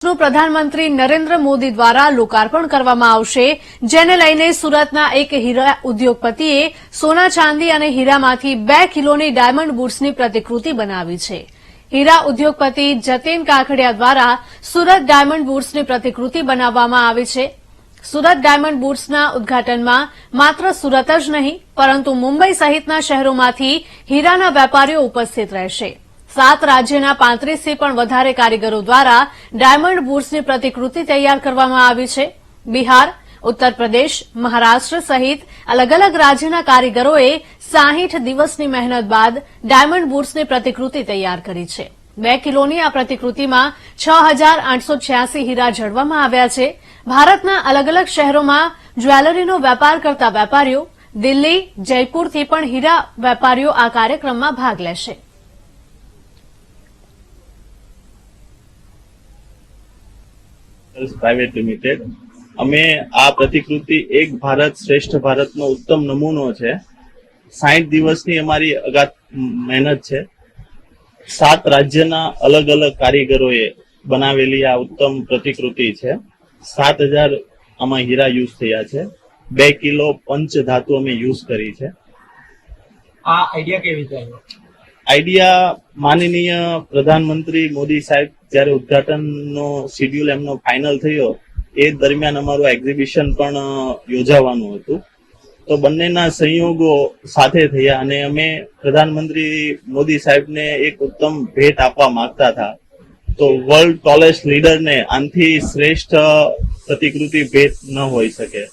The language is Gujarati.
પ્રધાનમંત્રી નરેન્દ્ર મોદી દ્વારા લોકાર્પણ કરવામાં આવશે, જેને લઈને સુરતના એક હીરા ઉદ્યોગપતિએ સોના ચાંદી અને હીરામાંથી 2 કિલોની ડાયમંડ બુટ્સની પ્રતિકૃતિ બનાવી છે. હીરા ઉદ્યોગપતિ જતીન કાકડિયા દ્વારા સુરત ડાયમંડ બુટ્સની પ્રતિકૃતિ બનાવવામાં આવી છે. સુરત ડાયમંડ બુટ્સના ઉદઘાટનમાં માત્ર સુરત જ નહીં પરંતુ મુંબઈ સહિતના શહેરોમાંથી હીરાના વેપારીઓ ઉપસ્થિત રહેશે. 7 રાજ્યના 35થી પણ વધારે કારીગરો દ્વારા ડાયમંડ બુટ્સની પ્રતિકૃતિ તૈયાર કરવામાં આવી છે. બિહાર, ઉત્તર પ્રદેશ, મહારાષ્ટ્ર સહિત અલગ અલગ રાજ્યના કારીગરોએ 60 દિવસની મહેનત બાદ ડાયમંડ બુટ્સની પ્રતિકૃતિ તૈયાર કરી છે. 2 કિલોની આ પ્રતિકૃતિમાં 6886 હીરા જડવામાં આવ્યા છે. ભારતના અલગ અલગ શહેરોમાં જ્વેલરીનો વેપાર કરતા વેપારીઓ, દિલ્હી, જયપુરથી પણ હીરા વેપારીઓ આ કાર્યક્રમમાં ભાગ લેશે. પ્રાઇવેટ લિમિટેડ અમે આ પ્રતિકૃતિ એક ભારત શ્રેષ્ઠ ભારતનો ઉત્તમ નમૂનો છે. 60 દિવસની અમારી અગાધ મહેનત છે. 7 રાજ્યના અલગ અલગ કારીગરોએ બનાવેલી આ ઉત્તમ પ્રતિકૃતિ છે. 7000 આમાં હીરા યુઝ થયા છે. 2 કિલો પંચ ધાતુ અમે યુઝ કરી છે. આ આઈડિયા કેવી રીતે આવ્યો? આઈડિયા માનનીય પ્રધાનમંત્રી મોદી સાહેબ જયારે ઉદઘાટનનો શેડ્યુલ એમનો ફાઇનલ થયો એ દરમિયાન અમારું એક્ઝિબિશન પણ યોજાવાનું હતું. તો બંનેના સંયોગો સાથે થયા અને અમે પ્રધાનમંત્રી મોદી સાહેબને એક ઉત્તમ ભેટ આપવા માંગતા હતા. તો વર્લ્ડ ટોલેસ્ટ લીડરને આનાથી શ્રેષ્ઠ પ્રતિકૃતિ ભેટ ન હોઈ શકે.